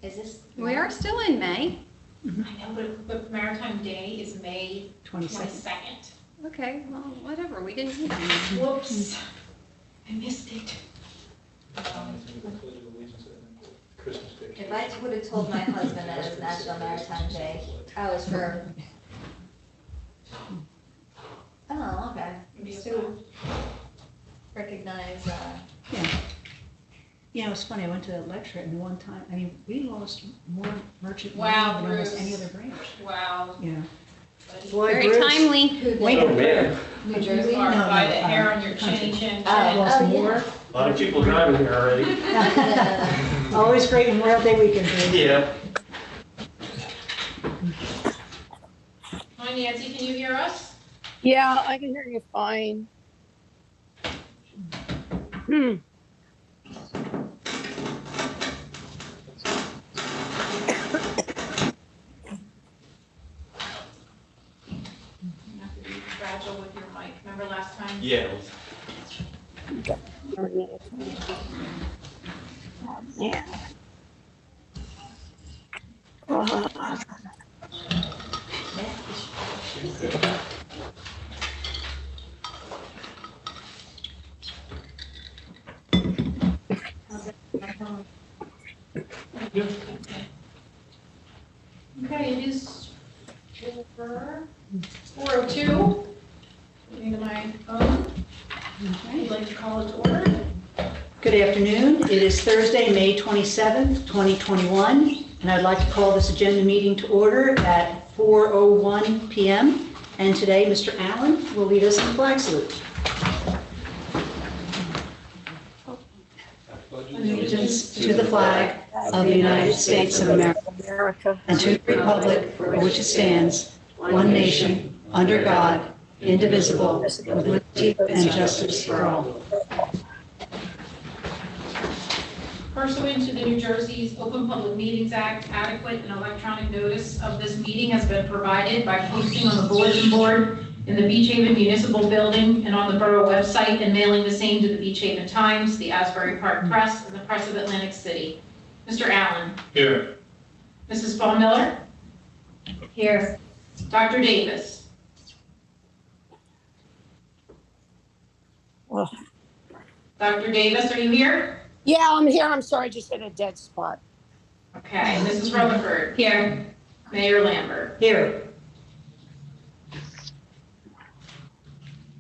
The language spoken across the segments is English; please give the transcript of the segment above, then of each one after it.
Is this? We are still in May. I know, but Maritime Day is May 22nd. 22nd. Okay, well, whatever, we didn't need any. Whoops, I missed it. Christmas Day. If I would have told my husband that it was National Maritime Day, I was for. Oh, okay. So recognize, Yeah. Yeah, it was funny, I went to that lecture and one time, I mean, we lost more merchant money Wow, than almost Bruce. any other branch. Wow. Yeah. buddy. Boy, Very Bruce. timely. who did? Wait. Oh, man, New Jersey? Or No, by no, the hair on your country. chin. Lost Oh, more. yeah. a lot of people driving here already. Always great Memorial Day weekend, Bruce. Yeah. Hi Nancy, can you hear us? Yeah, I can hear you fine. You have to be fragile with your mic. Remember last time? Yeah. Yeah. Okay, it is over 4:02. Getting to my phone. I'd like to call it to order. Good afternoon. It is Thursday, May 27th, 2021, and I'd like to call this agenda meeting to order at 4:01 PM. And today, Mr. Allen will lead us in the flag salute. Allegiance to the flag of the United States of America America. and to the republic for which it stands, one nation, under God, indivisible, with liberty and justice for all. Pursuant to the New Jersey's Open Public Meetings Act, adequate and electronic notice of this meeting has been provided by posting on the bulletin board in the Beach Haven Municipal Building and on the borough website and mailing the same to the Beach Haven Times, the Asbury Park Press, and the Press of Atlantic City. Mr. Allen. Here. Mrs. Ball Miller. Here. Dr. Davis. Well, Dr. Davis, are you here? yeah, I'm here. I'm sorry, I just hit a dead spot. Okay, Mrs. Rutherford. Here. Mayor Lambert. Here.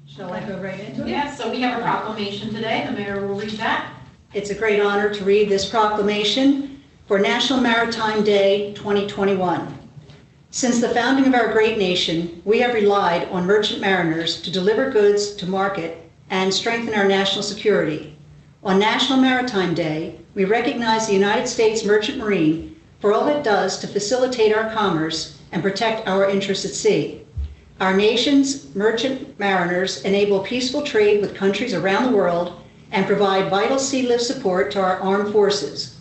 Shall I go right into it? Yes, so we have a proclamation today. The mayor will read that. It's a great honor to read this proclamation for National Maritime Day 2021. Since the founding of our great nation, we have relied on merchant mariners to deliver goods to market and strengthen our national security. On National Maritime Day, we recognize the United States Merchant Marine for all it does to facilitate our commerce and protect our interests at sea. Our nation's merchant mariners enable peaceful trade with countries around the world and provide vital sea lift support to our armed forces.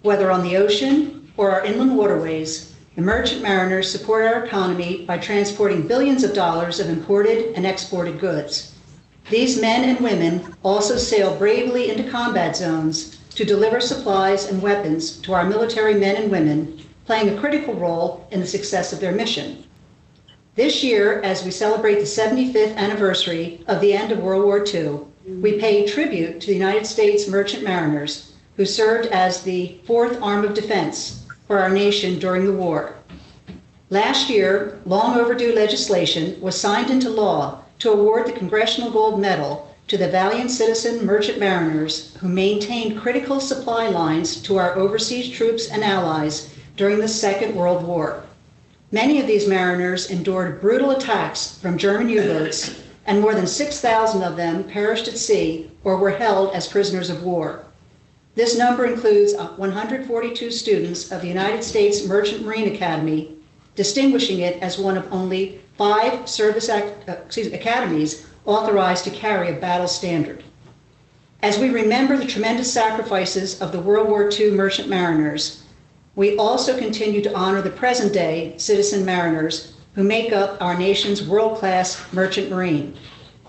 Whether on the ocean or our inland waterways, the merchant mariners support our economy by transporting billions of dollars of imported and exported goods. These men and women also sail bravely into combat zones to deliver supplies and weapons to our military men and women, playing a critical role in the success of their mission. This year, as we celebrate the 75th anniversary of the end of World War II, we pay tribute to the United States merchant mariners who served as the fourth arm of defense for our nation during the war. Last year, long overdue legislation was signed into law to award the Congressional Gold Medal to the valiant citizen merchant mariners who maintained critical supply lines to our overseas troops and allies during the Second World War. Many of these mariners endured brutal attacks from German U-boats, and more than 6,000 of them perished at sea or were held as prisoners of war. This number includes 142 students of the United States Merchant Marine Academy, distinguishing it as one of only 5 service academies authorized to carry a battle standard. As we remember the tremendous sacrifices of the World War II merchant mariners, we also continue to honor the present-day citizen mariners who make up our nation's world-class merchant marine.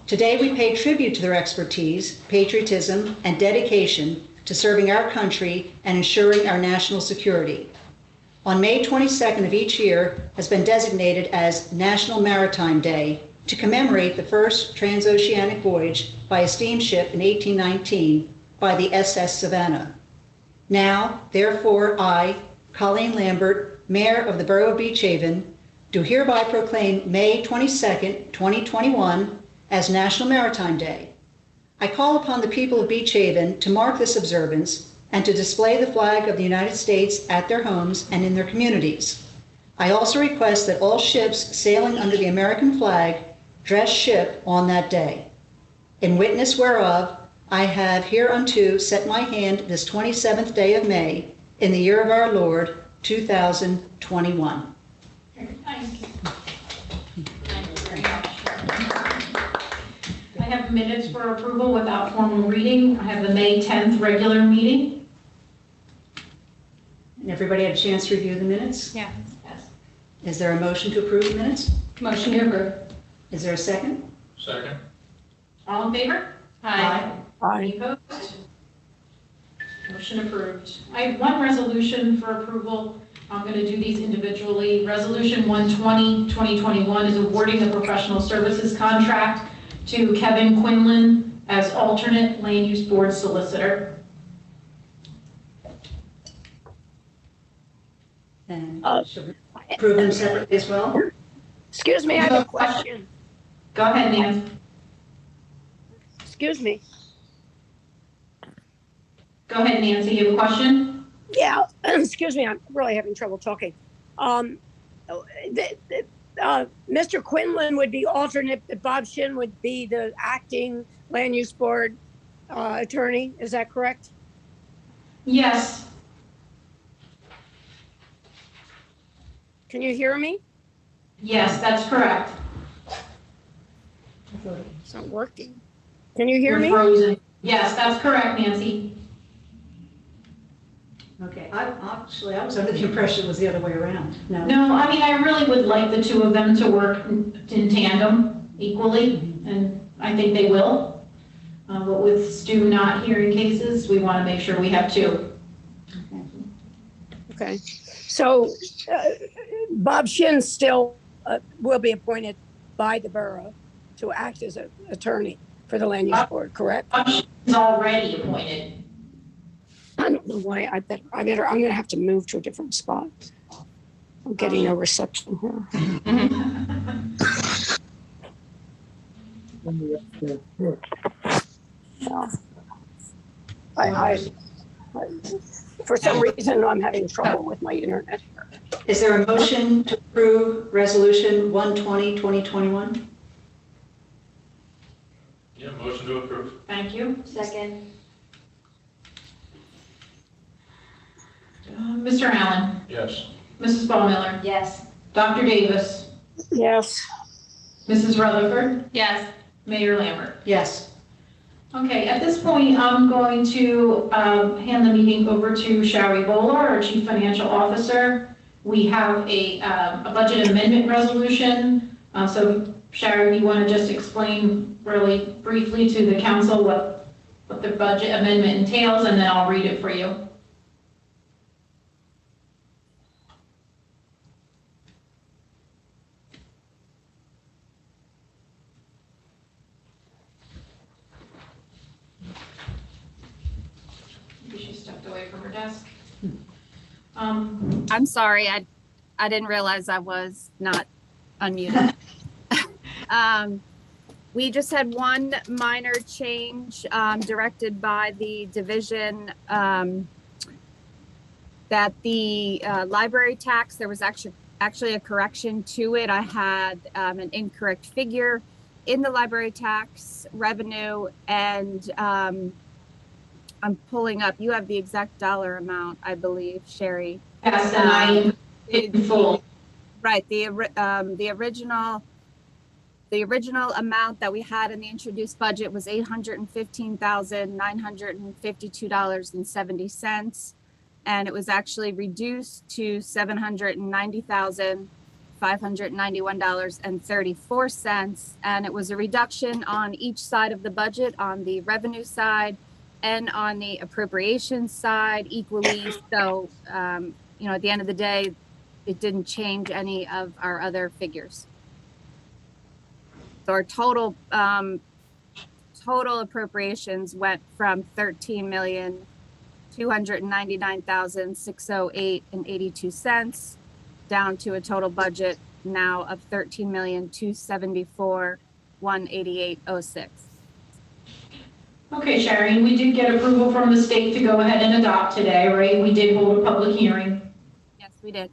Today, we pay tribute to their expertise, patriotism, and dedication to serving our country and ensuring our national security. On May 22nd of each year has been designated as National Maritime Day to commemorate the first transoceanic voyage by a steamship in 1819 by the SS Savannah. Now, therefore, I, Colleen Lambert, Mayor of the Borough of Beach Haven, do hereby proclaim May 22nd, 2021 as National Maritime Day. I call upon the people of Beach Haven to mark this observance and to display the flag of the United States at their homes and in their communities. I also request that all ships sailing under the American flag dress ship on that day. In witness whereof, I have hereunto set my hand this 27th day of May in the year of our Lord, 2021. Thank you. Thank you very much. I have minutes for approval without formal reading. I have the May 10th regular meeting. And everybody had a chance to review the minutes? Yeah. Yes. Is there a motion to approve the minutes? Motion to approve. Is there a second? Second? All in favor? Aye. Any opposed? Motion approved. I have one resolution for approval. I'm going to do these individually. Resolution 120, 2021 is awarding the professional services contract to Kevin Quinlan as alternate land use board solicitor. And Uh, should we approve them separately as well? Excuse me, I have a question. Go ahead, Nancy. Excuse me. Go ahead, Nancy. You have a question? Yeah, excuse me, I'm really having trouble talking. Mr. Quinlan would be alternate, Bob Shin would be the acting land use board attorney, is that correct? Yes. Can you hear me? Yes, that's correct. It's not working. Can you hear You're me? frozen. Yes, that's correct, Nancy. Okay, I was under the impression it was the other way around. No? No, I mean, I really would like the two of them to work in tandem equally, and I think they will. But with Stu not hearing cases, we want to make sure we have two. Okay, so Bob Shin still will be appointed by the borough to act as an attorney for the land use board, correct? Is already appointed. I don't know why, I'm gonna have to move to a different spot. I'm getting no reception here. Yeah. I, for some reason, I'm having trouble with my internet here. Is there a motion to approve Resolution 120, 2021? Yeah, motion to approve. Thank you. Second. Mr. Allen, Yes. Mrs. Ballmiller, Yes. Dr. Davis, Yes, Mrs. Rutherford, Yes. Mayor Lambert. Yes. Okay, at this point, I'm going to hand the meeting over to Shari Bowler, our Chief Financial Officer. We have a budget amendment resolution. So Shari, you want to just explain really briefly to the council what the budget amendment entails, and then I'll read it for you. Maybe she stepped away from her desk. I'm sorry, I didn't realize I was not unmuted. We just had one minor change directed by the division that the library tax, there was actually a correction to it. I had an incorrect figure in the library tax revenue, and I'm pulling up, you have the exact dollar amount, I believe, Sherry. Yes, and I in full. Right, the original amount that we had in the introduced budget was $815,952.70, and it was actually reduced to $790,591.34, and it was a reduction on each side of the budget. On the revenue side, and on the appropriations side equally. So, at the end of the day, it didn't change any of our other figures. So our total appropriations went from 13,299,608.82 down to a total budget now of 13,274,188.06. Okay, Sharon, we did get approval from the state to go ahead and adopt today, right? We did hold a public hearing. Yes, we did.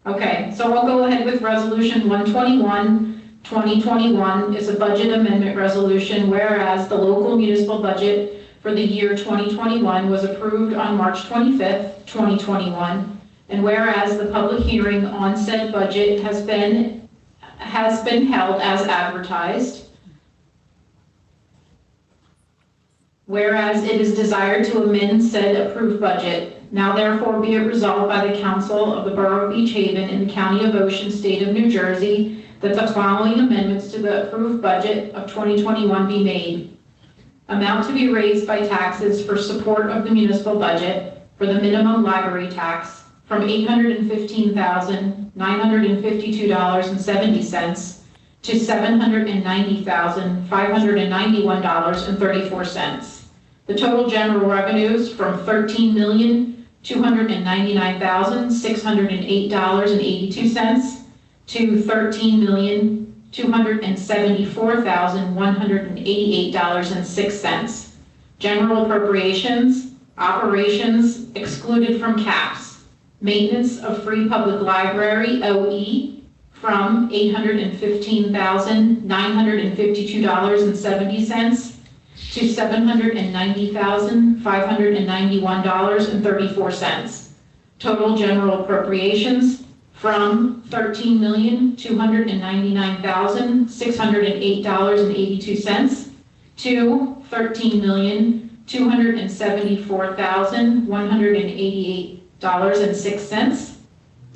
Okay, so I'll go ahead with Resolution 121, 2021. It's a budget amendment resolution, whereas the local municipal budget for the year 2021 was approved on March 25th, 2021, and whereas the public hearing on said budget has been held as advertised, whereas it is desired to amend said approved budget, now therefore be it resolved by the Council of the Borough of Beach Haven in the County of Ocean, State of New Jersey, that the following amendments to the approved budget of 2021 be made. Amount to be raised by taxes for support of the municipal budget for the minimum library tax from $815,952.70 to $790,591.34. The total general revenues from $13,299,608.82 to $13,274,188.06. General appropriations, operations excluded from caps, maintenance of free public library, OE, from $815,952.70 to $790,591.34. Total general appropriations from $13,299,608.82 to $13,274,188.06.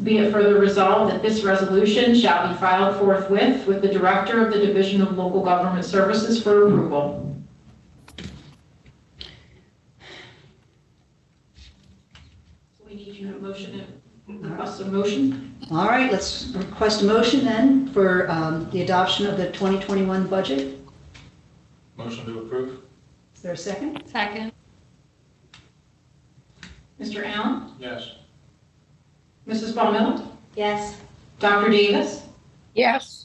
Be it further resolved that this resolution shall be filed forthwith with the Director of the Division of Local Government Services for approval. We need you to request a motion. All right, let's request a motion then for the adoption of the 2021 budget. Motion to approve? Is there a second? Second. Mr. Allen? Yes. Mrs. Ball Miller? Yes. Dr. Davis? Yes.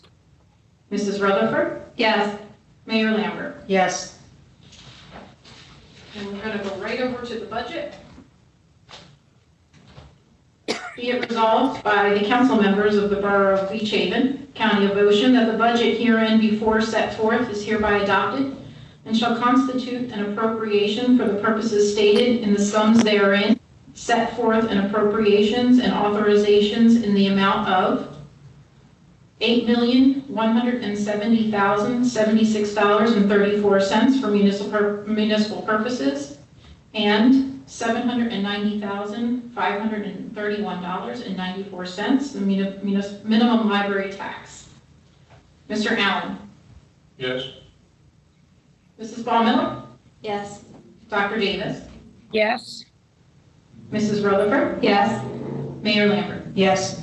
Mrs. Rutherford? Yes. Mayor Lambert? Yes. And we're going to go right over to the budget. Be it resolved by the council members of the Borough of Beach Haven, County of Ocean, that the budget herein before set forth is hereby adopted and shall constitute an appropriation for the purposes stated in the sums therein, set forth in appropriations and authorizations in the amount of $8,170,076.34 for municipal purposes and $790,531.94, the minimum library tax. Mr. Allen? Yes. Mrs. Ball Miller? Yes. Dr. Davis? Yes. Mrs. Rutherford? Yes. Mayor Lambert? Yes.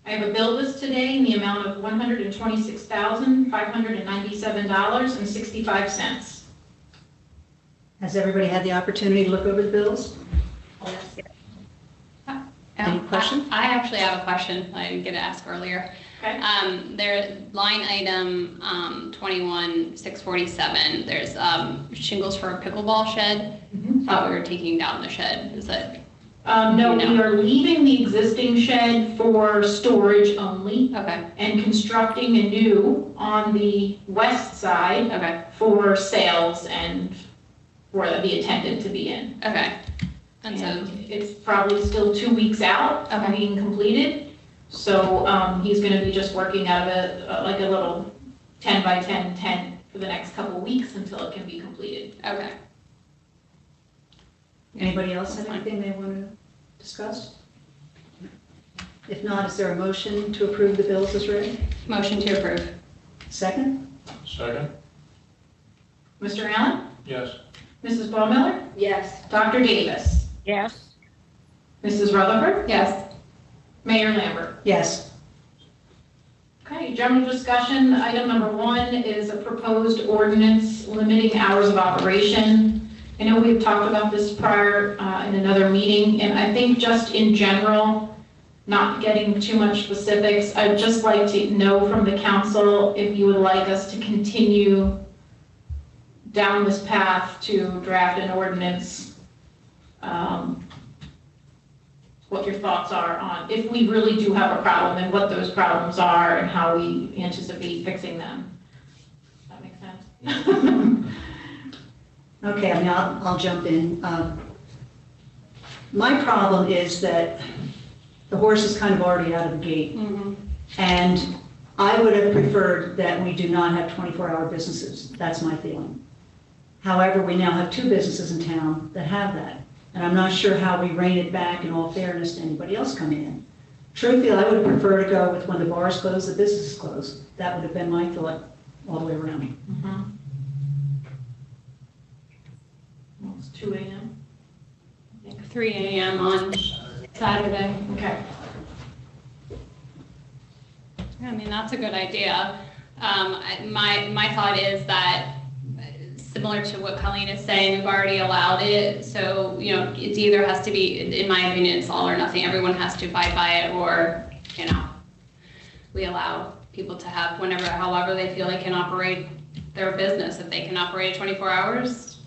I have a bill list today in the amount of $126,597.65. Has everybody had the opportunity to look over the bills? Any question? I actually have a question I didn't get to ask earlier. Okay. There, line item 21,647, there's shingles for a pickleball shed. Thought we were taking down the shed. Is that, No, we are leaving the existing shed for storage only okay, and constructing a new on the west side okay, for sales and for the attendant to be in. okay. And so, And it's probably still 2 weeks out of Okay. being completed. So he's going to be just working out of like a little 10 by 10 tent for the next couple of weeks until it can be completed. okay. Anybody else have anything they want to discuss? If not, is there a motion to approve the bills as read? Motion to approve. Second? Second? Mr. Allen? Yes. Mrs. Ball Miller? Yes. Dr. Davis? Yes. Mrs. Rutherford? Yes. Mayor Lambert? Yes. Okay, general discussion, item number 1 is a proposed ordinance limiting hours of operation. I know we've talked about this prior in another meeting, and I think just in general, not getting too much specifics, I'd just like to know from the council if you would like us to continue down this path to draft an ordinance. What your thoughts are on if we really do have a problem and what those problems are and how we anticipate fixing them. Does that make sense? Okay, I mean, I'll jump in. My problem is that the horse is kind of already out of the gate. And I would have preferred that we do not have 24-hour businesses. That's my feeling. However, we now have 2 businesses in town that have that. And I'm not sure how we rein it back in all fairness to anybody else coming in. Truthfully, I would prefer to go with when the bars close, the businesses close. That would have been my thought all the way around. Well, it's 2 a.m. 3 a.m. on Saturday. Okay. I mean, that's a good idea. My thought is that, similar to what Colleen is saying, we've already allowed it, so, you know, it's either has to be, in my opinion, it's all or nothing. Everyone has to abide by it, or, you know, we allow people to have whenever, however they feel they can operate their business. If they can operate 24 hours,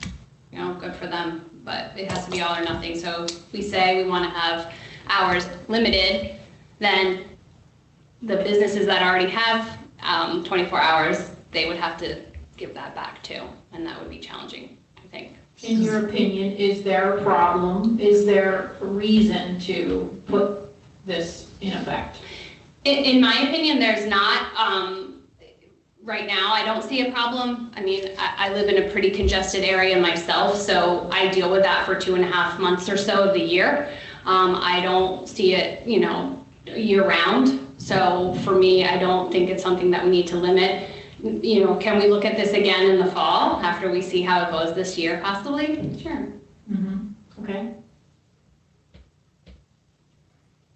you know, good for them, but it has to be all or nothing. So if we say we want to have hours limited, then the businesses that already have 24 hours, they would have to give that back too, and that would be challenging, I think. In your opinion, is there a problem? Is there a reason to put this in effect? In my opinion, there's not. Right now, I don't see a problem. I mean, I live in a pretty congested area myself, so I deal with that for 2.5 months or so of the year. I don't see it, you know, year round. So for me, I don't think it's something that we need to limit. You know, can we look at this again in the fall after we see how it goes this year, possibly? Sure. Okay.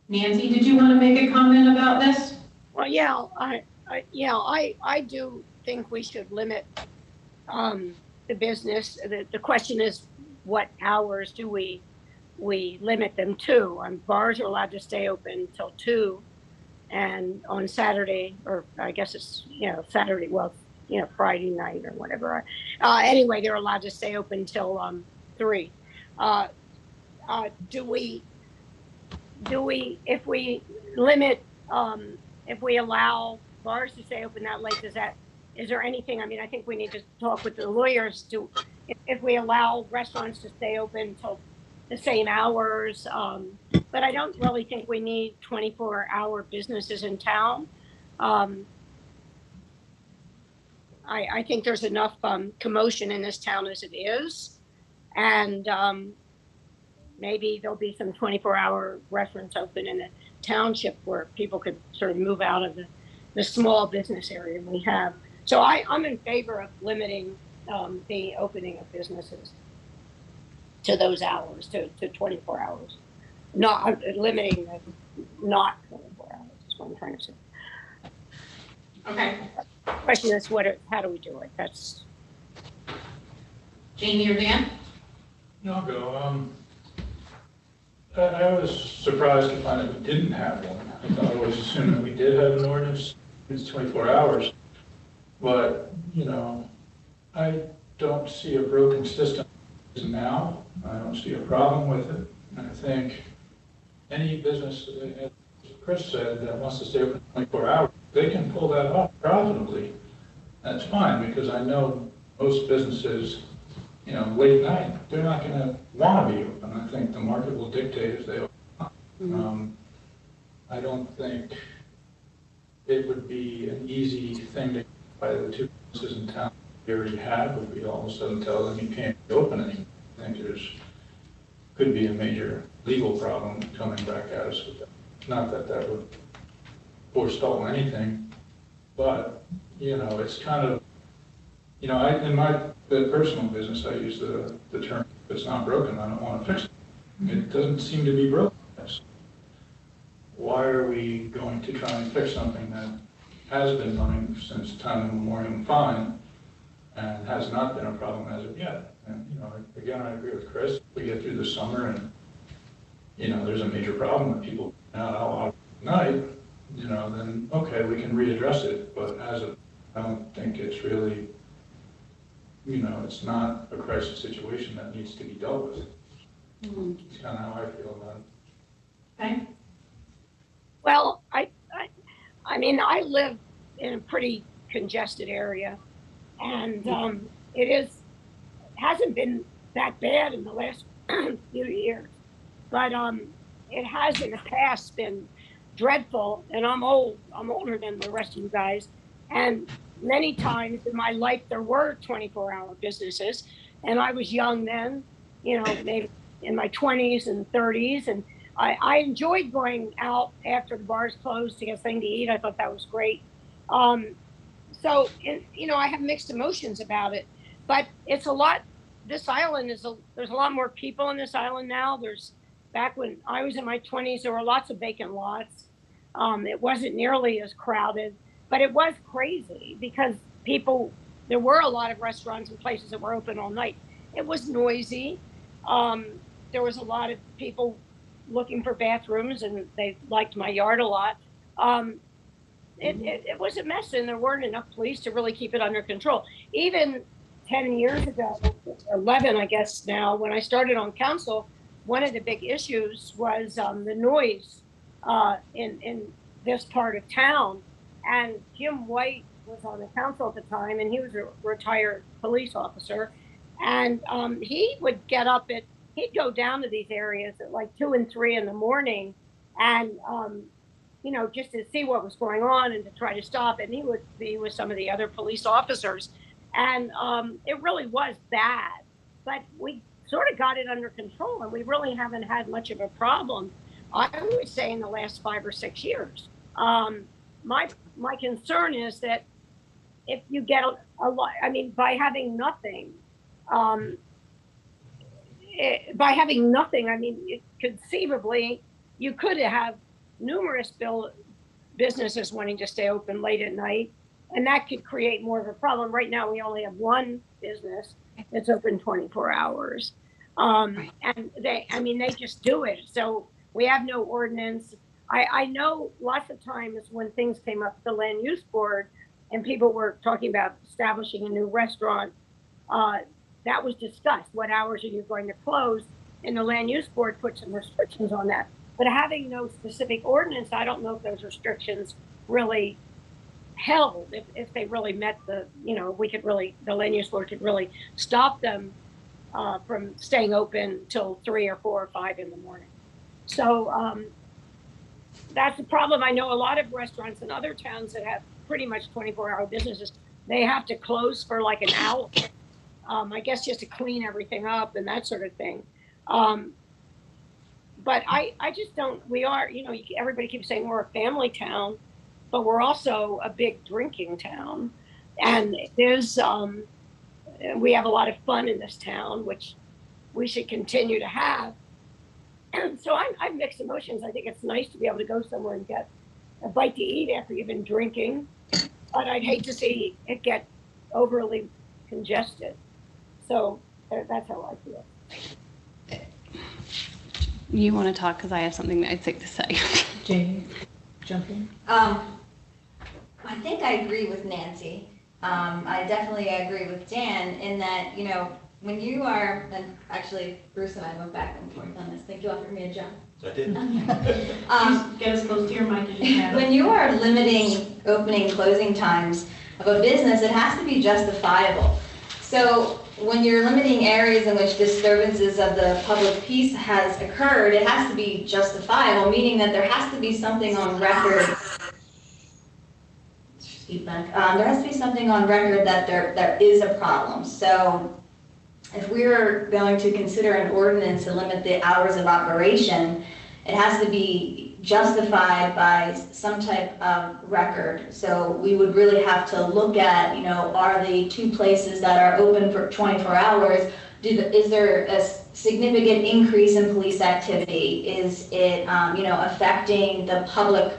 Nancy, did you want to make a comment about this? Well, yeah, I do think we should limit the business. The question is, what hours do we limit them to? Bars are allowed to stay open till 2, and on Saturday, or I guess it's, you know, Saturday, well, you know, Friday night or whatever. Anyway, they're allowed to stay open till 3. Do we, if we limit, if we allow bars to stay open that late, is there anything, I mean, I think we need to talk with the lawyers if we allow restaurants to stay open till the same hours, but I don't really think we need 24-hour businesses in town. I think there's enough commotion in this town as it is, and maybe there'll be some 24-hour restaurants open in the township where people could sort of move out of the small business area we have. So I'm in favor of limiting the opening of businesses to those hours, to 24 hours. Not limiting the not 24 hours is what I'm trying to say. Okay. Question is, how do we do it? That's Jamie or Dan? I'll go. I was surprised to find that we didn't have one. I thought I always assumed that we did have an ordinance. It's 24 hours. But, you know, I don't see a broken system now. I don't see a problem with it. And I think any business, as Chris said, that wants to stay open 24 hours, they can pull that off profitably. That's fine, because I know most businesses, you know, late night, they're not going to want to be open. I think the market will dictate if they open up. I don't think it would be an easy thing to by the 2 businesses in town we already have, if we all of a sudden tell them you can't be open anymore. I think could be a major legal problem coming back at us with that. Not that that would forestall anything, But, you know, it's kind of, you know, in my personal business, I use the term, if it's not broken, I don't want to fix it. It doesn't seem to be broken. Why are we going to try and fix something that has been running since time immemorial fine and has not been a problem as of yet? And, you know, again, I agree with Chris. We get through the summer and, you know, there's a major problem with people out all night, you know, then, okay, we can readdress it. But as of, I don't think it's really, you know, it's not a crisis situation that needs to be dealt with. It's kind of how I feel about it. Okay. Well, I mean, I live in a pretty congested area, and hasn't been that bad in the last few years, but it has in the past been dreadful. And I'm older than the rest of you guys, and many times in my life there were 24-hour businesses, and I was young then, you know, maybe in my 20s and 30s, and I enjoyed going out after the bars closed to get something to eat. I thought that was great. So, you know, I have mixed emotions about it, but it's a lot. This island there's a lot more people in this island now. Back when I was in my 20s, there were lots of vacant lots. It wasn't nearly as crowded, but it was crazy because there were a lot of restaurants and places that were open all night. It was noisy. There was a lot of people looking for bathrooms, and they liked my yard a lot. It was a mess, and there weren't enough police to really keep it under control. Even 10 years ago, 11, I guess now, when I started on council, one of the big issues was the noise in this part of town. And Jim White was on the council at the time, and he was a retired police officer. And he would he'd go down to these areas at like 2 and 3 in the morning, and you know, just to see what was going on and to try to stop it. And he would be with some of the other police officers, and it really was bad. But we sort of got it under control, and we really haven't had much of a problem, I would say, in the last 5 or 6 years. My concern is that if you get a lot, I mean, by having nothing, I mean, conceivably, you could have numerous businesses wanting to stay open late at night, and that could create more of a problem. Right now, we only have one business that's open 24 hours. And they just do it. So we have no ordinance. I know lots of times when things came up at the land use board and people were talking about establishing a new restaurant, that was discussed. What hours are you going to close? And the land use board put some restrictions on that. But having no specific ordinance, I don't know if those restrictions really held, if they really met the land use board could really stop them from staying open till 3 or 4 or 5 in the morning. So that's the problem. I know a lot of restaurants in other towns that have pretty much 24-hour businesses, they have to close for like an hour. I guess just to clean everything up and that sort of thing. But I just don't, we are, you know, everybody keeps saying we're a family town, but we're also a big drinking town. And we have a lot of fun in this town, which we should continue to have. And so I have mixed emotions. I think it's nice to be able to go somewhere and get a bite to eat after you've been drinking, but I'd hate to see it get overly congested. So that's how I feel. You want to talk because I have something that I'd like to say. Jamie, jump in. I think I agree with Nancy. I definitely agree with Dan in that, you know, when you are, and actually Bruce and I went back and forth on this. Thank you all for me a job. I did. Get as close to your mic as you can. When you are limiting opening and closing times of a business, it has to be justifiable. So when you're limiting areas in which disturbances of the public peace has occurred, it has to be justifiable, meaning that there has to be something on record. There has to be something on record that there is a problem. So if we're going to consider an ordinance to limit the hours of operation, it has to be justified by some type of record. So we would really have to look at, are the two places that are open for 24 hours, is there a significant increase in police activity? Is it, affecting the public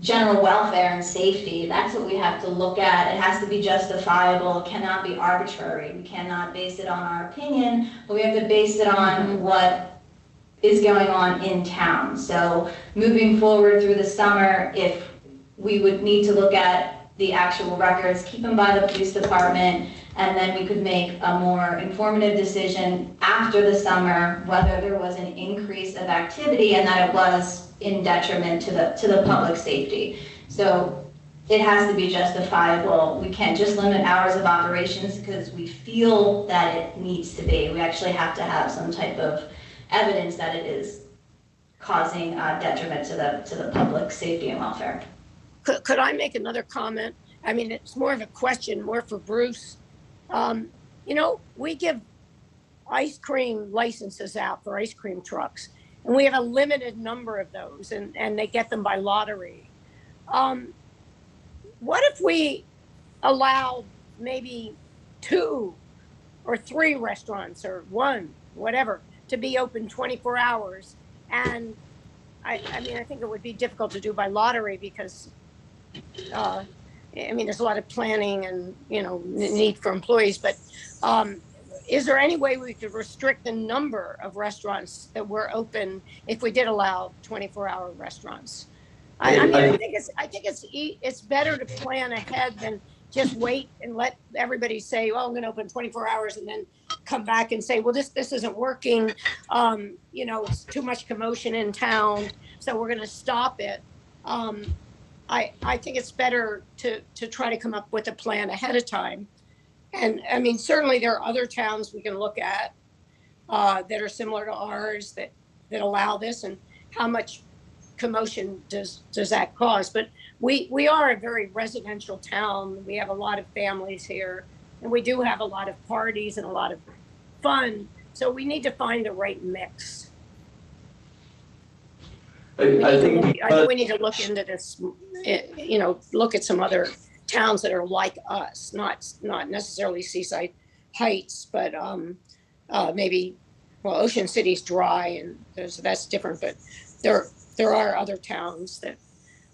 general welfare and safety? That's what we have to look at. It has to be justifiable. It cannot be arbitrary. We cannot base it on our opinion, but we have to base it on what is going on in town. So moving forward through the summer, if we would need to look at the actual records, keep them by the police department, and then we could make a more informative decision after the summer whether there was an increase of activity and that it was in detriment to the public safety. So it has to be justifiable. We can't just limit hours of operations because we feel that it needs to be. We actually have to have some type of evidence that it is causing detriment to the public safety and welfare. Could I make another comment? I mean, it's more of a question, more for Bruce. We give ice cream licenses out for ice cream trucks, and we have a limited number of those, and they get them by lottery. What if we allowed maybe 2 or 3 restaurants or 1, whatever, to be open 24 hours? And I think it would be difficult to do by lottery because, there's a lot of planning and, need for employees, but is there any way we could restrict the number of restaurants that were open if we did allow 24-hour restaurants? I think it's better to plan ahead than just wait and let everybody say, well, I'm going to open 24 hours and then come back and say, well, this isn't working. It's too much commotion in town, so we're going to stop it. I think it's better to try to come up with a plan ahead of time. And certainly there are other towns we can look at that are similar to ours that allow this, and how much commotion does that cause? But we are a very residential town. We have a lot of families here, and we do have a lot of parties and a lot of fun. So we need to find the right mix. I think we need to look into this, look at some other towns that are like us, not necessarily Seaside Heights, but maybe, Ocean City's dry and that's different, but there are other towns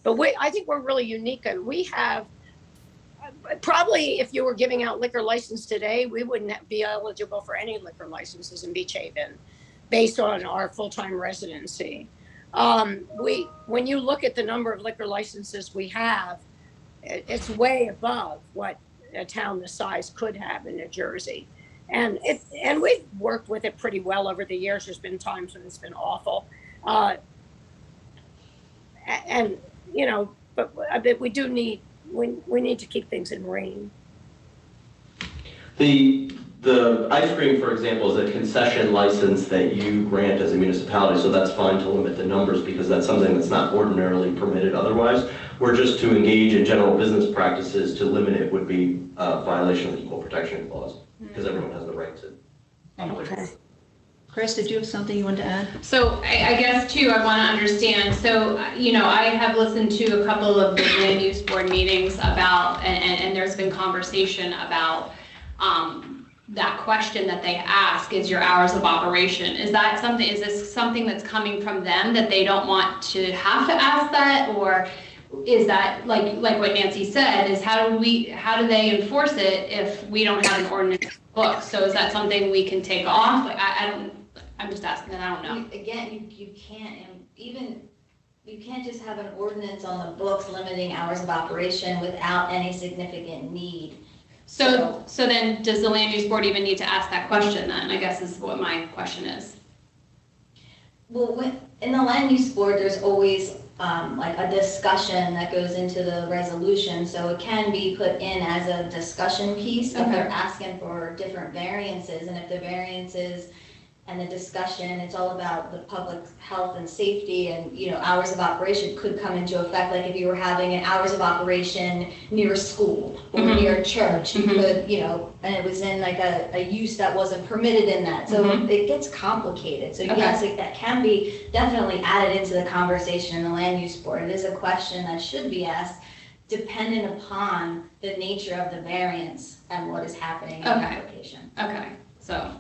but I think we're really unique, and we have, probably if you were giving out liquor license today, we wouldn't be eligible for any liquor licenses in Beach Haven based on our full-time residency. When you look at the number of liquor licenses we have, it's way above what a town this size could have in New Jersey. And we've worked with it pretty well over the years. There's been times when it's been awful. But we do need to keep things in rein. The ice cream, for example, is a concession license that you grant as a municipality, so that's fine to limit the numbers because that's something that's not ordinarily permitted otherwise. We're just to engage in general business practices, to limit it would be a violation of the Equal Protection Clause because everyone has the right to. Okay. Chris, did you have something you wanted to add? So I guess too, I want to understand, so, I have listened to a couple of the land use board meetings about, and there's been conversation about that question that they ask, is your hours of operation. Is this something that's coming from them that they don't want to have to ask that? Or is that like what Nancy said, is how do they enforce it if we don't have an ordinance book? So is that something we can take off? I'm just asking, and I don't know. Again, you can't, you can't just have an ordinance on the books limiting hours of operation without any significant need. So then does the land use board even need to ask that question then, I guess is what my question is. Well, in the land use board, there's always like a discussion that goes into the resolution, so it can be put in as a discussion piece if they're asking for different variances, and if the variances and the discussion, it's all about the public health and safety, and, hours of operation could come into effect, like if you were having an hours of operation near a school or Mhm. near a church, you Mhm. could, and it was in like a use that wasn't permitted in that, so Mhm. it gets complicated. So Okay. yes, that can be definitely added into the conversation in the land use board. It is a question that should be asked, dependent upon the nature of the variance and what is happening in the Okay. application, Okay, so,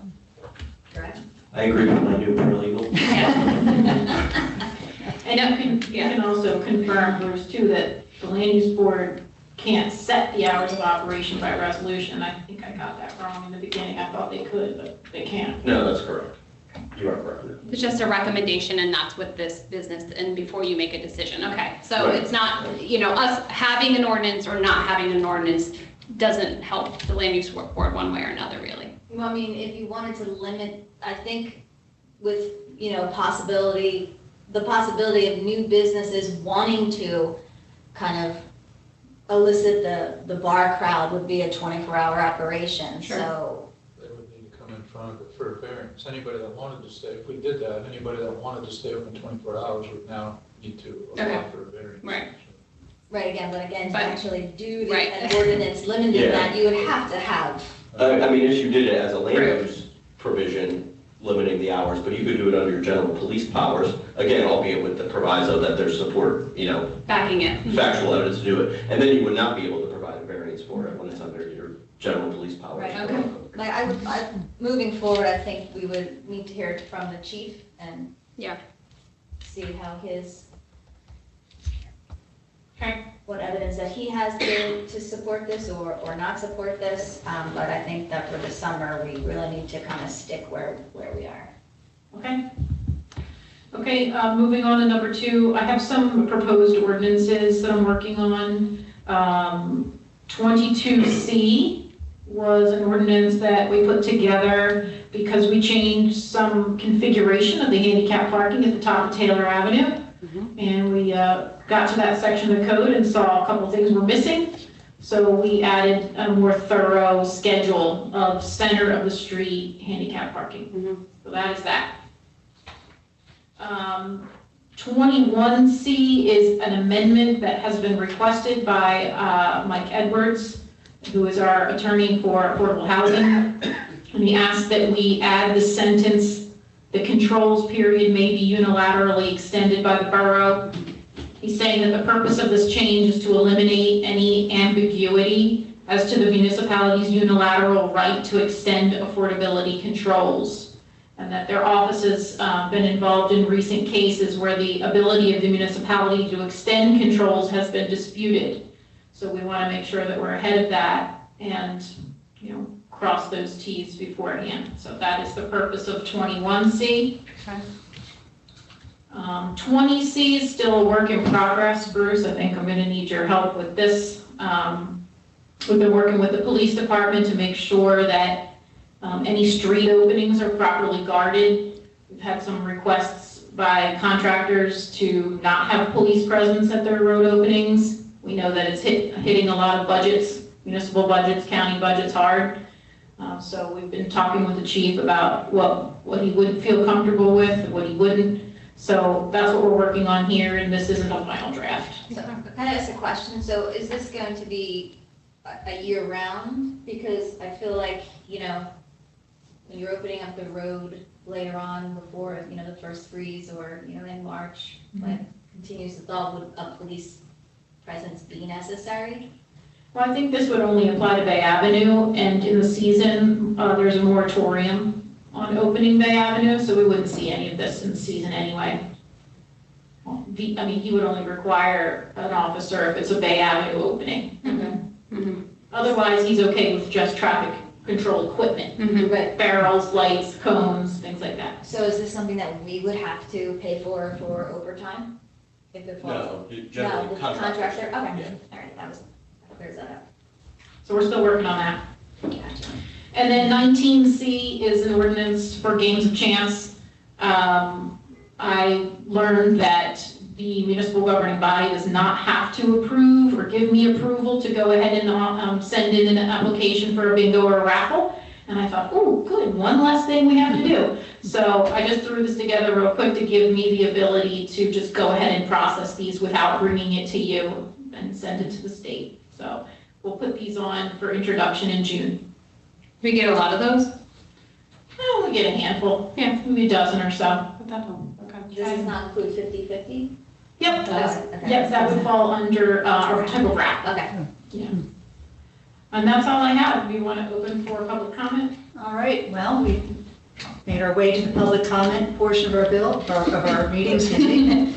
correct? I agree with my new paralegal. And you can also confirm, Bruce, too, that the land use board can't set the hours of operation by resolution. I think I got that wrong in the beginning. I thought they could, but they can't. No, that's correct. You are correct. it's just a recommendation and that's with this business and before you make a decision, okay? So Right. it's not, us having an ordinance or not having an ordinance doesn't help the land use board one way or another, really. Well, I mean, if you wanted to limit, I think with, the possibility of new businesses wanting to kind of elicit the bar crowd would be a 24-hour operation, Sure. so. They would need to come in front of it for a variance. Anybody that wanted to stay, if we did that, anybody that wanted to stay open 24 hours would now need to apply Okay. for a variance. Right. Right, again, but again, to But- actually do Right. an ordinance limiting Yeah. that, you would have to have. I mean, if you did it as a land Right. use provision, limiting the hours, but you could do it under your general police powers, again, albeit with the proviso that there's support, Backing it. factual evidence to do it, and then you would not be able to provide a variance for it when it's under your general police powers. Right, okay. Like, moving forward, I think we would need to hear it from the chief and Yeah. see how Okay. what evidence that he has to support this or not support this. But I think that for the summer, we really need to kind of stick where we are. Okay. Okay, moving on to number 2, I have some proposed ordinances that I'm working on. 22C was an ordinance that we put together because we changed some configuration of the handicap parking at the top of Taylor Avenue. And we got to that section of the code and saw a couple things were missing. So we added a more thorough schedule of center of the street handicap parking. So that is that. 21C is an amendment that has been requested by Mike Edwards, who is our attorney for affordable housing. And he asked that we add the sentence, "The controls period may be unilaterally extended by the borough." He's saying that the purpose of this change is to eliminate any ambiguity as to the municipality's unilateral right to extend affordability controls, and that their office has been involved in recent cases where the ability of the municipality to extend controls has been disputed. So we want to make sure that we're ahead of that and, cross those Ts beforehand. So that is the purpose of 21C. Okay. 20C is still a work in progress, Bruce. I think I'm going to need your help with this. We've been working with the police department to make sure that any street openings are properly guarded. We've had some requests by contractors to not have police presence at their road openings. We know that it's hitting a lot of budgets, municipal budgets, county budgets hard. So we've been talking with the chief about what he would feel comfortable with, what he wouldn't. So that's what we're working on here, and this isn't a final draft. So, can I ask a question? So is this going to be a year round? Because I feel like, when you're opening up the road later on before, the first freeze or, in March, when it continues to thaw, would a police presence be necessary? Well, I think this would only apply to Bay Avenue, and in the season, there's a moratorium on opening Bay Avenue, so we wouldn't see any of this in the season anyway. He would only require an officer if it's a Bay Avenue opening. Otherwise, he's okay with just traffic control equipment, Right. barrels, lights, cones, things like that. So is this something that we would have to pay for overtime? If it falls? No, generally No, the contractors. contractor, okay, Yeah. all right, that clears that up. So we're still working on that. Gotcha. And then 19C is an ordinance for games of chance. I learned that the municipal governing body does not have to approve or give me approval to go ahead and send in an application for a bingo or a raffle. And I thought, oh, good, one less thing we have to do. So I just threw this together real quick to give me the ability to just go ahead and process these without bringing it to you and send it to the state. So we'll put these on for introduction in June. We get a lot of those? Oh, we get a handful, yeah, maybe a dozen or so. Put that home, okay. Does this not include 50/50? Yep, Okay. yep, that would fall under our typical wrap. Okay. Yeah. And that's all I have. Do you want to open for public comment? All right, well, we've made our way to the public comment portion of our meeting, excuse me.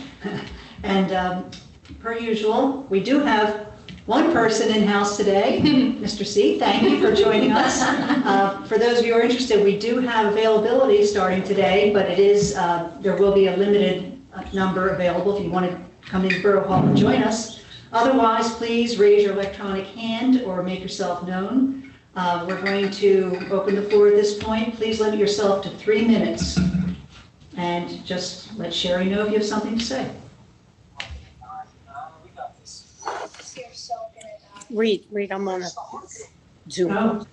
And per usual, we do have one person in-house today, Mr. C. Thank you for joining us. For those of you who are interested, we do have availability starting today, but it is, there will be a limited number available if you want to come into Borough Hall and join us. Otherwise, please raise your electronic hand or make yourself known. We're going to open the floor at this point. Please limit yourself to 3 minutes. And just let Sherry know if you have something to say. Read, I'm on a Zoom. Oh.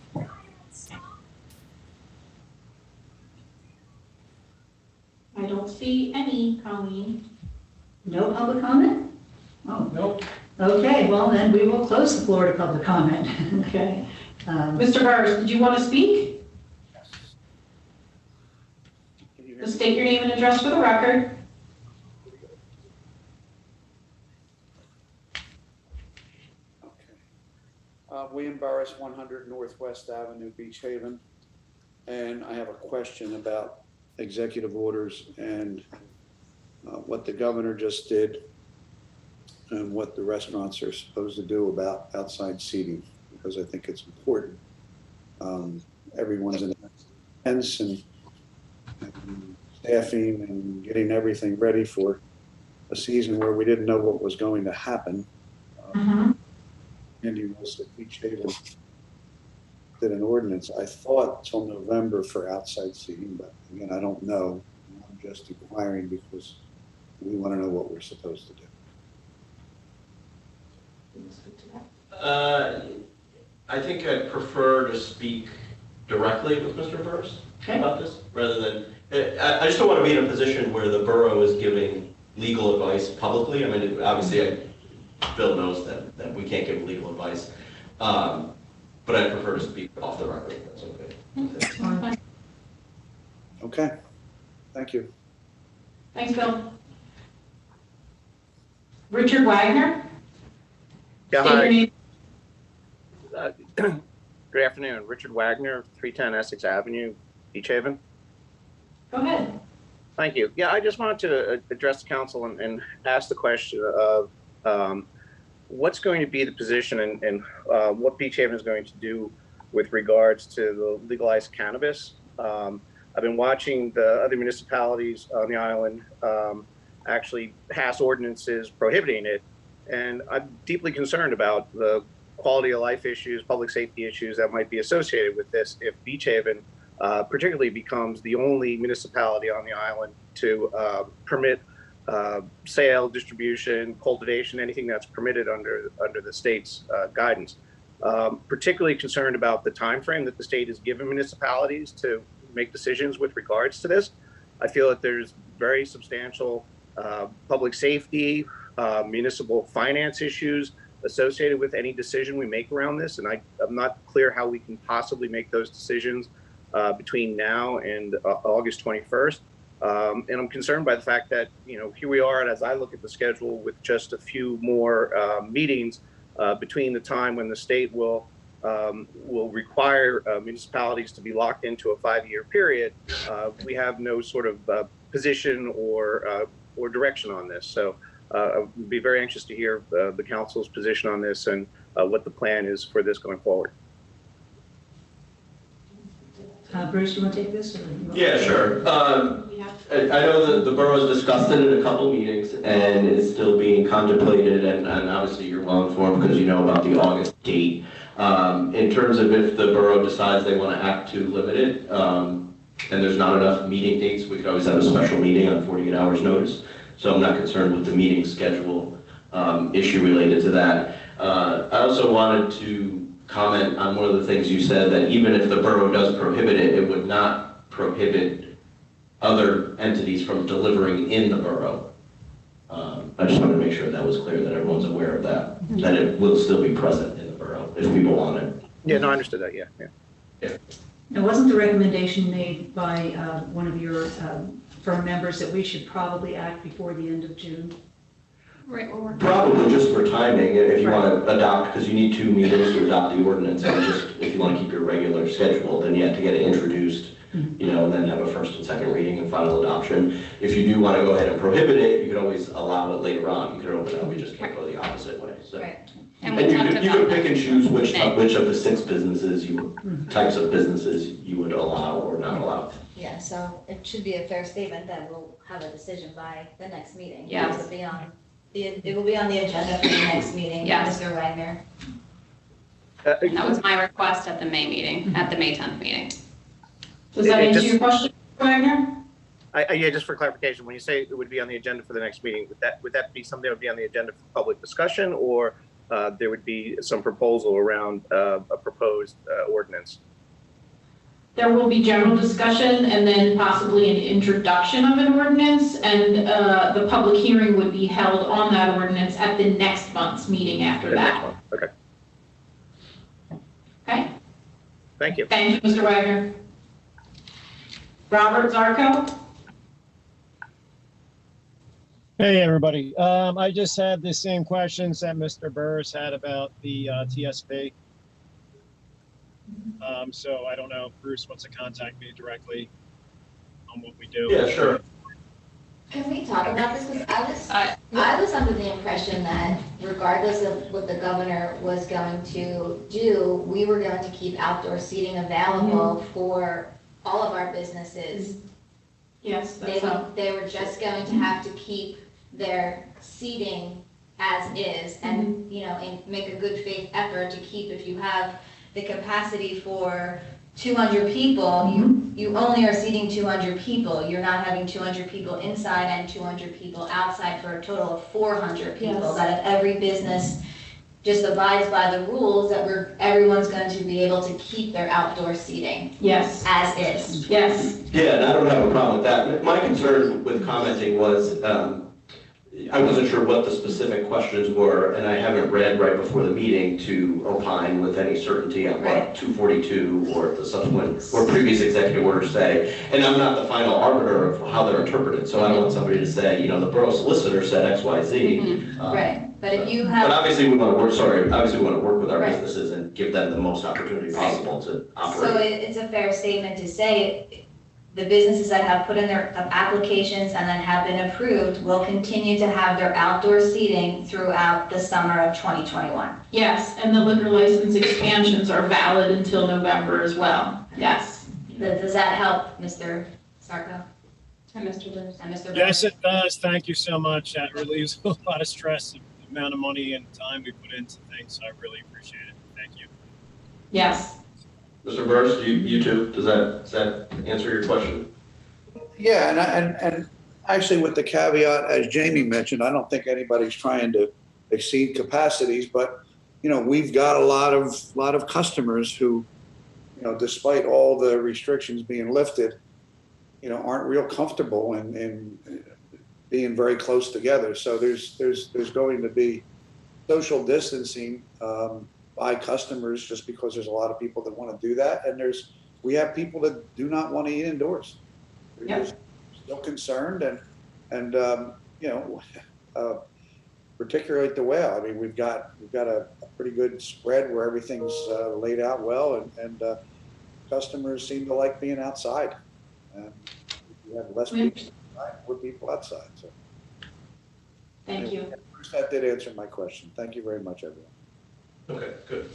I don't see any, Colleen. No public comment? Oh, Nope. okay, well then we will close the floor to public comment. Okay. Um, Mr. Burrs, did you want to speak? Just state your name and address for the record. William Burris, 100 Northwest Avenue, Beach Haven. And I have a question about executive orders and what the governor just did and what the restaurants are supposed to do about outside seating, because I think it's important. Everyone's in tense and staffing and getting everything ready for a season where we didn't know what was going to happen. Andy Wilson at Beach Haven did an ordinance, I thought till November for outside seating, but again, I don't know. I'm just inquiring because we want to know what we're supposed to do. I think I'd prefer to speak directly with Mr. Burris about this, rather than, I just don't want to be in a position where the borough is giving legal advice publicly. I mean, obviously, Bill knows that we can't give legal advice, but I prefer to speak off the record, if that's okay. Okay, thank you. Thanks, Bill. Richard Wagner? Yeah, State your name. Good afternoon. Richard Wagner, 310 Essex Avenue, Beach Haven. Go ahead. Thank you. Yeah, I just wanted to address the council and ask the question of what's going to be the position and what Beach Haven is going to do with regards to the legalized cannabis. I've been watching the other municipalities on the island actually pass ordinances prohibiting it, and I'm deeply concerned about the quality of life issues, public safety issues that might be associated with this if Beach Haven particularly becomes the only municipality on the island to permit sale, distribution, cultivation, anything that's permitted under the state's guidance. Particularly concerned about the time frame that the state has given municipalities to make decisions with regards to this. I feel that there's very substantial public safety, municipal finance issues associated with any decision we make around this, and I'm not clear how we can possibly make those decisions between now and August 21st. And I'm concerned by the fact that, here we are, and as I look at the schedule with just a few more meetings between the time when the state will require municipalities to be locked into a 5-year period, we have no sort of position or direction on this. So I'd be very anxious to hear the council's position on this and what the plan is for this going forward. Bruce, you want to take this? Yeah, sure. I know that the borough's discussed it in a couple meetings, and it's still being contemplated, and obviously you're well informed because you know about the August date. In terms of if the borough decides they want to act to limit it, and there's not enough meeting dates, we could always have a special meeting on 48 hours notice. So I'm not concerned with the meeting schedule issue related to that. I also wanted to comment on one of the things you said, that even if the borough does prohibit it, it would not prohibit other entities from delivering in the borough. I just wanted to make sure that was clear, that everyone's aware of that, that it will still be present in the borough if people want it. Yeah, no, I understood that, yeah. Now, wasn't the recommendation made by one of your firm members that we should probably act before the end of June? Right, we're working. Probably just for timing, if you want to adopt, because you need 2 meetings to adopt the ordinance, and just, if you want to keep your regular schedule, then you have to get it introduced, you know, and then have a first and second reading and final adoption. If you do want to go ahead and prohibit it, you could always allow it later on. You could open it up, you just can't go the opposite way, so. Right. And And we you talked could about pick and that. choose which of the 6 businesses types of businesses you would allow or not allow. Yeah, so it should be a fair statement that we'll have a decision by the next meeting. Yes. It will be on it will be on the agenda for the next meeting, Yes. Mr. Wagner. And that was my request at the May meeting, at the May 10th meeting. Does that It answer just- your question, Wagner? Yeah, just for clarification, when you say it would be on the agenda for the next meeting, would that be something that would be on the agenda for public discussion, or there would be some proposal around a proposed ordinance? There will be general discussion and then possibly an introduction of an ordinance, and the public hearing would be held on that ordinance at the next month's meeting after The next that. one. Okay, Okay? thank you. Thank you, Mr. Wagner. Robert Zarco? Hey, everybody. I just had the same questions that Mr. Burris had about the TSP. So I don't know if Bruce wants to contact me directly on what we do. Yeah, sure. Can we talk about this? Because I was under the impression that regardless of what the governor was going to do, we were going to keep outdoor seating available for all of our businesses. Yes, that's how. They were just going to have to keep their seating as is and, you know, and make a good faith effort to keep, if you have the capacity for 200 people, you only are seating 200 people. You're not having 200 people inside and 200 people outside for a total of 400 people. Yes. That if every business just abides by the rules, that everyone's going to be able to keep their outdoor seating Yes, as is. yes. Yeah, and I don't have a problem with that. My concern with commenting was, I wasn't sure what the specific questions were, and I haven't read right before the meeting to opine with any certainty on Right. what 242 or the subsequent or previous executive orders say. And I'm not the final arbiter of how they're interpreted, so I don't want somebody to say, you know, the borough solicitor said X, Y, Z. Right, but if you But have, obviously we want to work, obviously we want to work with our Right. businesses and give them the most opportunity possible to so operate. it's a fair statement to say, the businesses that have put in their applications and then have been approved will continue to have their outdoor seating throughout the summer of 2021. Yes, and the liquor license expansions are valid until November as well. Yes. Does that help, Mr. Sarko And Mr. Bruce. and Mr. Yes, Burns? it does. Thank you so much. That relieves a lot of stress, the amount of money and time we put into things. I really appreciate it. Thank you. Yes. Mr. Burst, you too, does that answer your question? Yeah, and actually with the caveat, as Jamie mentioned, I don't think anybody's trying to exceed capacities, but, you know, we've got a lot of customers who, you know, despite all the restrictions being lifted, you know, aren't real comfortable in being very close together. So there's going to be social distancing by customers just because there's a lot of people that want to do that. And we have people that do not want to eat indoors. They're Yep. just still concerned and you know, particularly at the well. I mean, we've got a pretty good spread where everything's laid out well and customers seem to like being outside. We have less people inside, more people outside. So Thank you. that did answer my question. Thank you very much, everyone. Okay, good.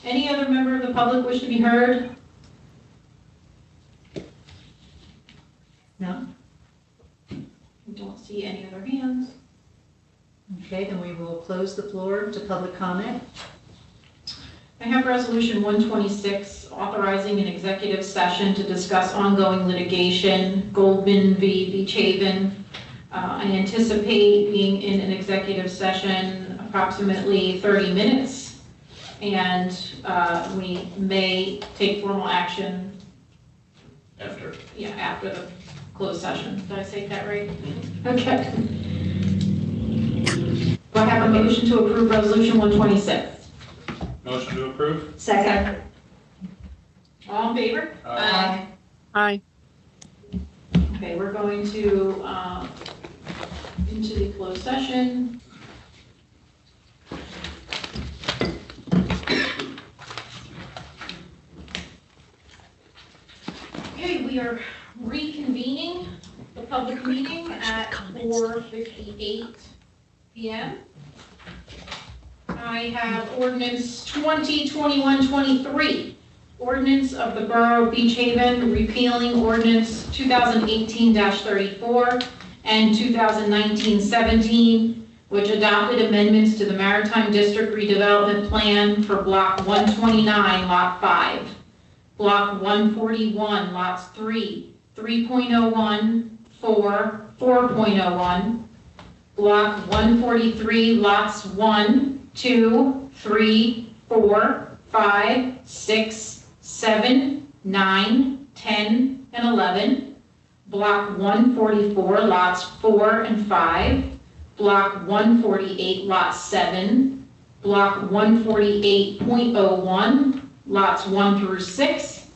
Any other member of the public wish to be heard? No? I don't see any other hands. Okay, then we will close the floor to public comment. I have resolution 126 authorizing an executive session to discuss ongoing litigation, Goldman v. Beach Haven. I anticipate being in an executive session approximately 30 minutes, and we may take formal action After. after the closed session. Did I say that right? Okay. Do I have a motion to approve Resolution 126? Motion to approve? Second. All in favor? Aye. Aye. Okay, we're going to, into the closed session. Okay, we are reconvening the public meeting at 4:58 PM. I have ordinance 2021-23. Ordinance of the Borough of Beach Haven repealing ordinance 2018-34 and 2019-17, which adopted amendments to the Maritime District redevelopment plan for Block 129, Lot 5, Block 141, Lots 3, 3.01, 4, 4.01, Block 143, Lots 1, 2, 3, 4, 5, 6, 7, 9, 10, and 11, Block 144, Lots 4 and 5, Block 148, Lot 7, Block 148.01, Lots 1 through 6,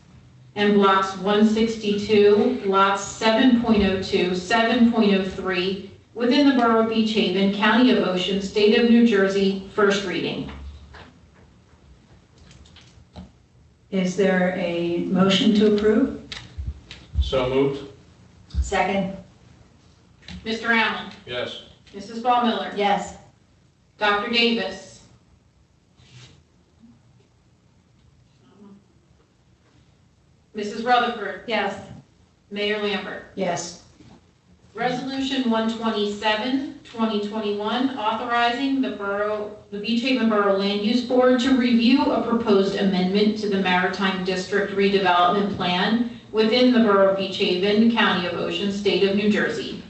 and Blocks 162, Lots 7.02, 7.03, within the Borough of Beach Haven, County of Ocean, State of New Jersey, first reading. Is there a motion to approve? So moved? Second. Mr. Allen? Yes. Mrs. Ball Miller? Yes. Dr. Davis? Mrs. Rutherford? Yes. Mayor Lambert? Yes. Resolution 127, 2021, authorizing the Beach Haven Borough Land Use Board to review a proposed amendment to the Maritime District redevelopment plan within the Borough of Beach Haven, County of Ocean, State of New Jersey.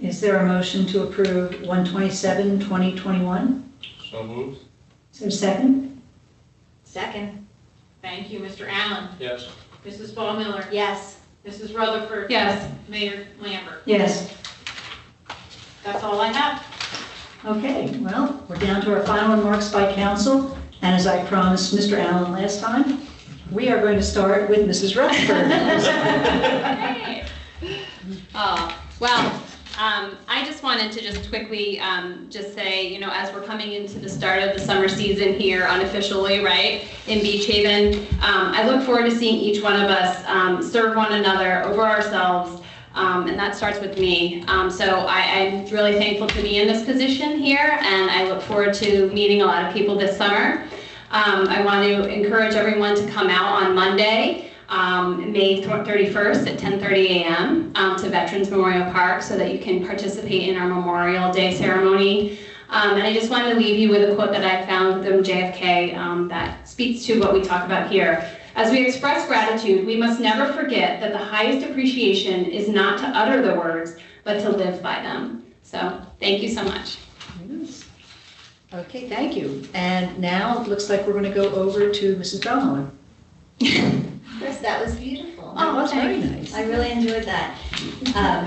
Is there a motion to approve 127, 2021? So moved? Is there a second? Second. Thank you, Mr. Allen. Yes. Mrs. Ball Miller. Yes. Mrs. Rutherford. Yes. Mayor Lambert. Yes. That's all I have. Okay, well, we're down to our final remarks by council, and as I promised Mr. Allen last time, we are going to start with Mrs. Rutherford. Hey. Oh, well, I just wanted to just quickly just say, you know, as we're coming into the start of the summer season here unofficially, right, in Beach Haven, I look forward to seeing each one of us serve one another over ourselves, and that starts with me. So I'm really thankful to be in this position here, and I look forward to meeting a lot of people this summer. I want to encourage everyone to come out on Monday, May 31st at 10:30 a.m. To Veterans Memorial Park so that you can participate in our Memorial Day ceremony. And I just wanted to leave you with a quote that I found from JFK that speaks to what we talk about here. As we express gratitude, we must never forget that the highest appreciation is not to utter the words, but to live by them. So thank you so much. Okay, thank you. And now it looks like we're going to go over to Mrs. Bellhorn. Chris, that was beautiful. Oh, that's very nice. I really enjoyed that. I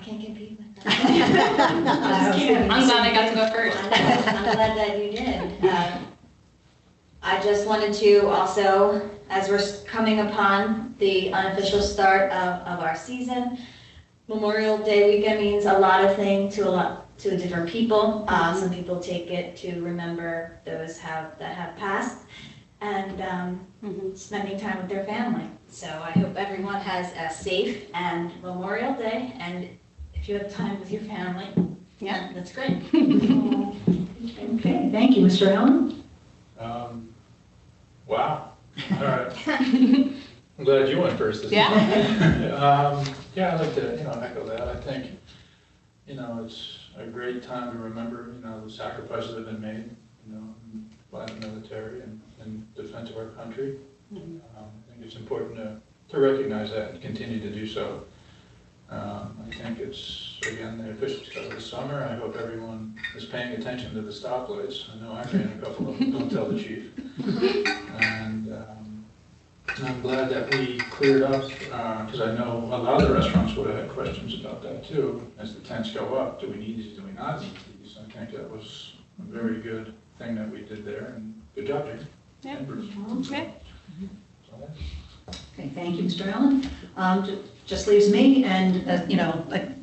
can't compete with that. I'm glad I got to go first. I'm glad that you did. I just wanted to also, as we're coming upon the unofficial start of our season, Memorial Day weekend means a lot of things to different people. Some people take it to remember those that have passed, and spending time with their family. So I hope everyone has a safe and Memorial Day, and if you have time with your family, yeah, that's great. Okay, thank you, Mr. Allen. Wow. All right. I'm glad you went first this Yeah. morning. Yeah, I'd like to, echo that. I think, it's a great time to remember, the sacrifices that have been made, by the military and in defense of our country. I think it's important to recognize that and continue to do so. I think it's, again, the official start of the summer. I hope everyone is paying attention to the stoplights. I know I ran a couple of them, don't tell the chief. And And I'm glad that we cleared up, because I know a lot of the restaurants would have had questions about that too. As the tents go up, do we need these, do we not need these? I think that was a very good thing that we did there, and good job, Jane. Yeah. And Bruce. Yeah. So that's- Okay, thank you, Mr. Allen. Just leaves me and,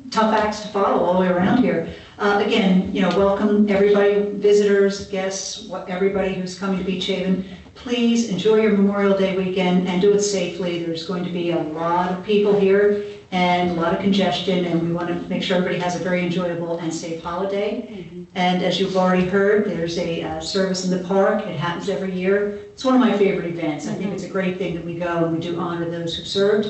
tough acts to follow all the way around here. Again, welcome everybody, visitors, guests, everybody who's coming to Beach Haven. Please enjoy your Memorial Day weekend and do it safely. There's going to be a lot of people here and a lot of congestion, and we want to make sure everybody has a very enjoyable and safe holiday. And as you've already heard, there's a service in the park. It happens every year. It's one of my favorite events. I think it's a great thing that we go and we do honor those who served.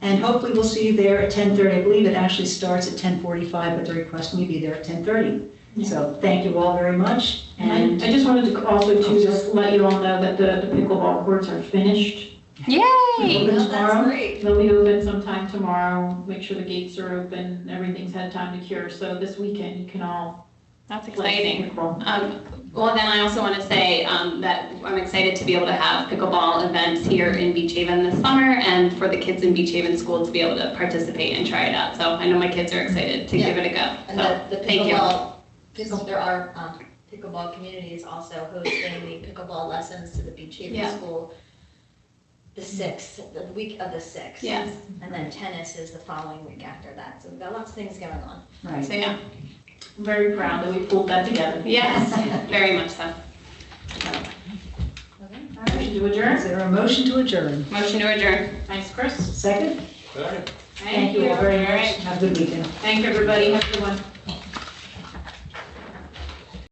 And hopefully we'll see you there at 10:30. I believe it actually starts at 10:45, but they're requesting you be there at 10:30. So thank you all very much. And I just wanted to also to just let you all know that the pickleball courts are finished. Yay! Open Well, tomorrow. that's great. They'll be open sometime tomorrow. Make sure the gates are open, everything's had time to cure. So this weekend you can all That's play exciting. pickleball. Well, then I also want to say that I'm excited to be able to have pickleball events here in Beach Haven this summer, and for the kids in Beach Haven school to be able to participate and try it out. So I know my kids are excited to Yeah. give it a go. And So the thank you. there are pickleball communities also hosting the pickleball lessons to the Beach Haven Yeah. School the 6th, the week of the 6th. Yes. And then tennis is the following week after that. So we've got lots of things going on. Right. So yeah, I'm very proud that we pulled that together. yes, very much so. Motion to Is adjourn. there a motion to adjourn? Motion to adjourn. Thanks, Chris. Second? Second. Thank you all very All much. right. Have a good weekend. Thank you, everybody. Have a good one.